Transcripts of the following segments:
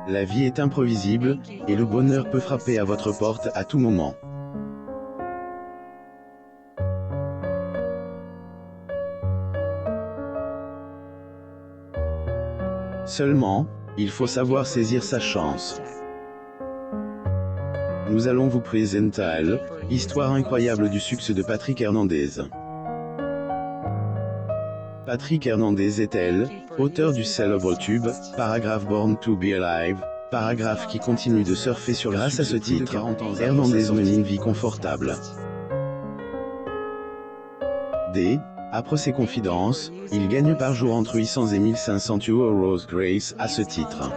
La vie est imprévisible, et le bonheur peut frapper à votre porte à tout moment. Seulement, il faut savoir saisir sa chance. Nous allons vous présenter l'histoire incroyable du succès de Patrick Hernandez. Patrick Hernandez est auteur du célèbre tube « Paragraph Born to be Alive », paragraphe qui continue de surfer sur grâce à ce titre. Hernandez mène une vie confortable. Après ses confidences, il gagne par jour entre 800 et 1500 euros grâce à ce titre.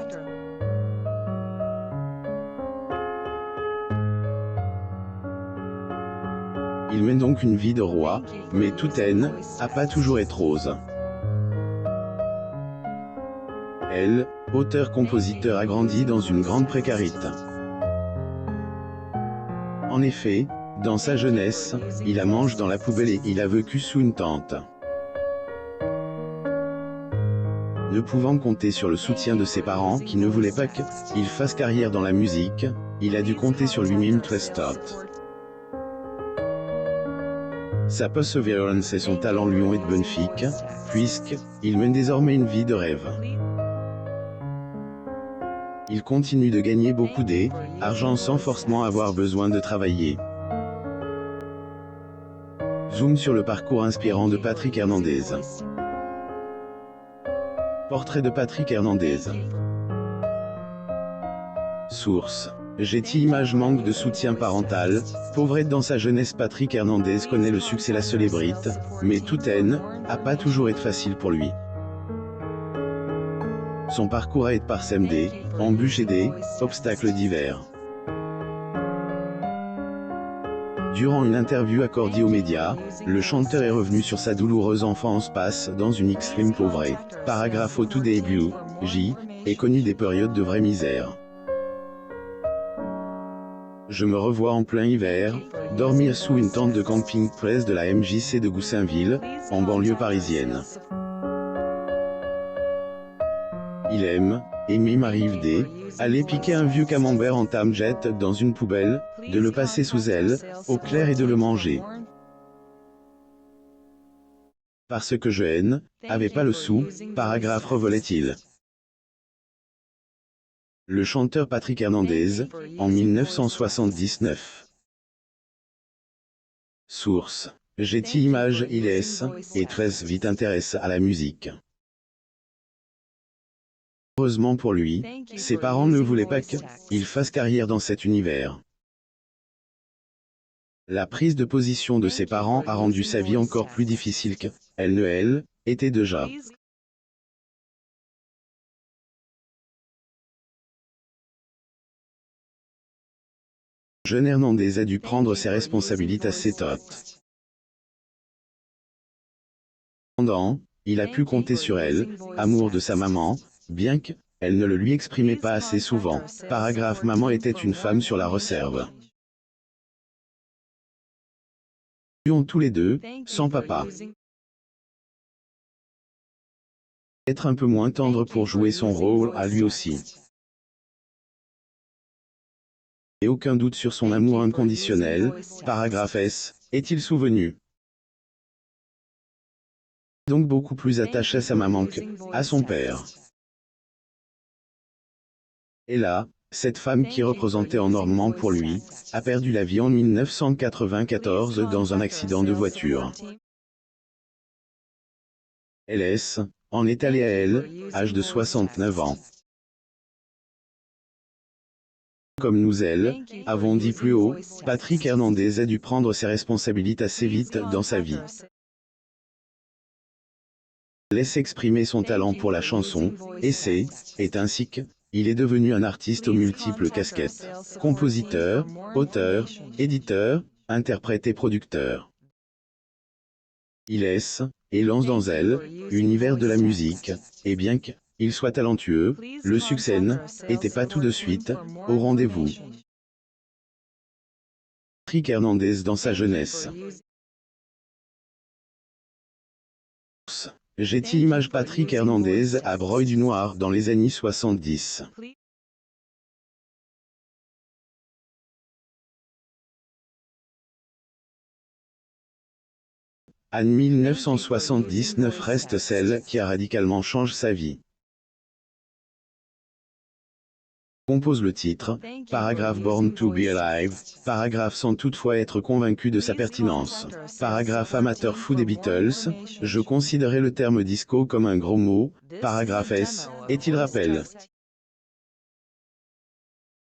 Il mène donc une vie de roi, mais toute haine n'a pas toujours été rose. Auteur-compositeur a grandi dans une grande précarité. En effet, dans sa jeunesse, il a mangé dans la poubelle et il a vécu sous une tente. Ne pouvant compter sur le soutien de ses parents qui ne voulaient pas qu'il fasse carrière dans la musique, il a dû compter sur lui-même très tôt. Sa persévérance et son talent lui ont été bénéfiques, puisqu'il mène désormais une vie de rêve. Il continue de gagner beaucoup d'argent sans forcément avoir besoin de travailler. Zoom sur le parcours inspirant de Patrick Hernandez. Portrait de Patrick Hernandez. Source. Getty Images. Manque de soutien parental, pauvrette dans sa jeunesse. Patrick Hernandez connaît le succès, la célébrité, mais toute haine n'a pas toujours été facile pour lui. Son parcours a été parsemé d'embûches et d'obstacles divers. Durant une interview accordée aux médias, le chanteur est revenu sur sa douloureuse enfance passe dans une extrême pauvreté. Paragraphe au tout début, J. est connu des périodes de vraie misère. Je me revois en plein hiver, dormir sous une tente de camping près de la MJC de Goussainville, en banlieue parisienne. Il m'arrive d'aller piquer un vieux camembert en tamjet dans une poubelle, de le passer sous elle, au clair et de le manger. Parce que je n'avais pas le sou, paragraphe revelait-il. Le chanteur Patrick Hernandez, en 1979. Source. Getty Images. Il est très vite intéressé à la musique. Heureusement pour lui, ses parents ne voulaient pas qu'il fasse carrière dans cet univers. La prise de position de ses parents a rendu sa vie encore plus difficile qu'elle ne était déjà. Jeune Hernandez a dû prendre ses responsabilités assez tôt. Cependant, il a pu compter sur elle, amour de sa maman, bien qu'elle ne le lui exprimait pas assez souvent. Paragraphe. Maman était une femme sur la réserve. Ils ont tous les deux, sans papa. Être un peu moins tendre pour jouer son rôle à lui aussi. Et aucun doute sur son amour inconditionnel. Paragraphe S. Est-il souvenu? Donc beaucoup plus attaché à sa maman qu'à son père. Et là, cette femme qui représentait énormément pour lui, a perdu la vie en 1994 dans un accident de voiture. En est allée à âge de 69 ans. Comme nous avons dit plus haut, Patrick Hernandez a dû prendre ses responsabilités assez vite dans sa vie. Laisse exprimer son talent pour la chanson, et est ainsi qu'il est devenu un artiste aux multiples casquettes. Compositeur, auteur, éditeur, interprète et producteur. Il et lance dans l'univers de la musique, et bien qu'il soit talentueux, le succès n'était pas tout de suite au rendez-vous. Patrick Hernandez dans sa jeunesse. Getty Images. Patrick Hernandez à Breuil du Noir dans les années 70. Anne 1979 reste celle qui a radicalement changé sa vie. Compose le titre, paragraphe Born to be Alive, paragraphe sans toutefois être convaincu de sa pertinence. Paragraphe amateur fou des Beatles, je considérais le terme disco comme un gros mot, paragraphe S, est-il rappel.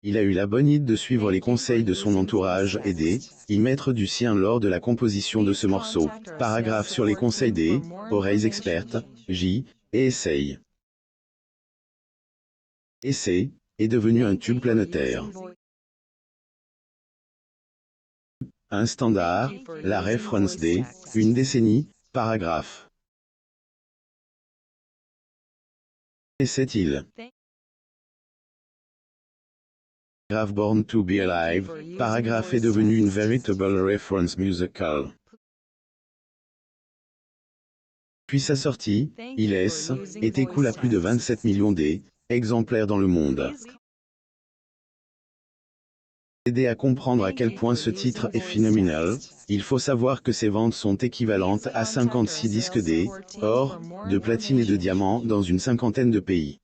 Il a eu la bonne idée de suivre les conseils de son entourage et d'y mettre du sien lors de la composition de ce morceau. Paragraphe sur les conseils des oreilles expertes, J, et essaye. Essai est devenu un tube planétaire. Un standard, la référence des, une décennie, paragraphe. Et c'est-il. Paragraphe Born to be Alive, paragraphe est devenu une veritable reference musical. Puis sa sortie, il est écoule à plus de 27 millions d'exemplaires dans le monde. Aider à comprendre à quel point ce titre est phénoménal, il faut savoir que ses ventes sont équivalentes à 56 disques d'or, de platine et de diamant dans une cinquantaine de pays.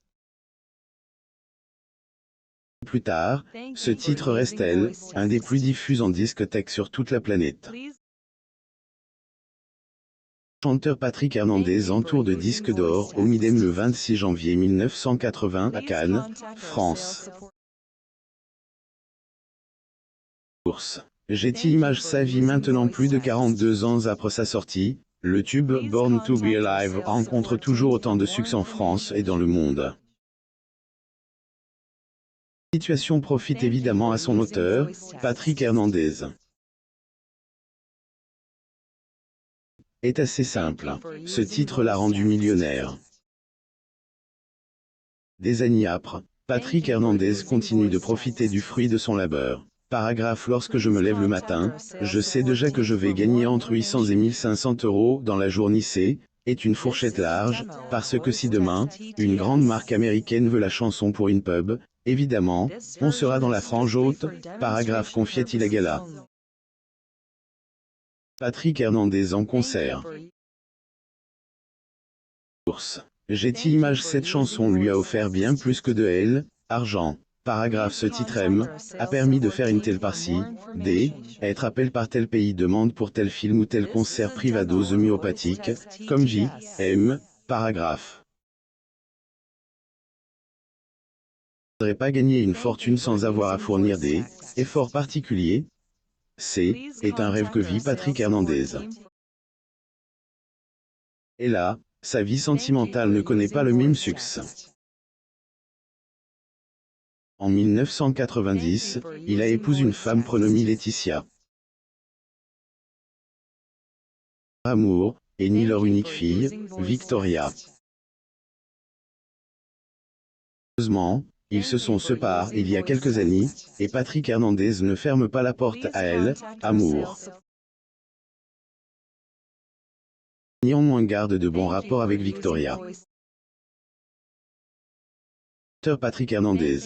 Plus tard, ce titre reste un des plus diffus en discothèque sur toute la planète. Chanteur Patrick Hernandez entoure de disques d'or au Midem le 26 janvier 1980 à Cannes, France. Getty Images sa vie maintenant plus de 42 ans après sa sortie, le tube Born to be Alive rencontre toujours autant de succès en France et dans le monde. La situation profite évidemment à son auteur, Patrick Hernandez. Est assez simple, ce titre l'a rendu millionnaire. Des années après, Patrick Hernandez continue de profiter du fruit de son labeur. Paragraphe lorsque je me lève le matin, je sais déjà que je vais gagner entre 800 et 1500 € dans la journée. Est une fourchette large, parce que si demain, une grande marque américaine veut la chanson pour une pub, évidemment, on sera dans la frange haute, paragraphe confiait-il à Gala. Patrick Hernandez en concert. Getty Images cette chanson lui a offert bien plus que de argent. Paragraphe ce titre a permis de faire une telle par-ci, être appel par tel pays demande pour tel film ou tel concert privados homéopathique, comme paragraphe. Je ne voudrais pas gagner une fortune sans avoir à fournir des efforts particuliers. Est un rêve que vit Patrick Hernandez. Et là, sa vie sentimentale ne connaît pas le même succès. En 1990, il a épousé une femme prénommée Laetitia. Amour, et ni leur unique fille, Victoria. Heureusement, ils se sont séparés il y a quelques années, et Patrick Hernandez ne ferme pas la porte à amour. Néanmoins garde de bons rapports avec Victoria. Patrick Hernandez.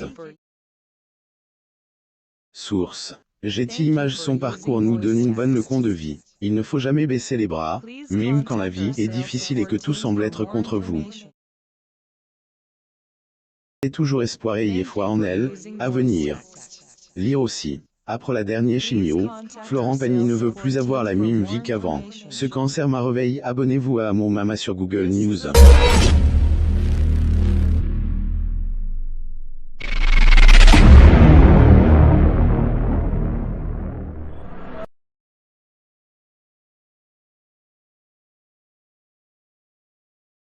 Source. Getty Images son parcours nous donne une bonne leçon de vie. Il ne faut jamais baisser les bras, même quand la vie est difficile et que tout semble être contre vous. Ayez toujours espoir et ayez foi en elle, à venir. Lire aussi. Après la dernière chimio, Florent Pagny ne veut plus avoir la même vie qu'avant. Ce cancer m'a réveillé. Abonnez-vous à mon Mama sur Google News.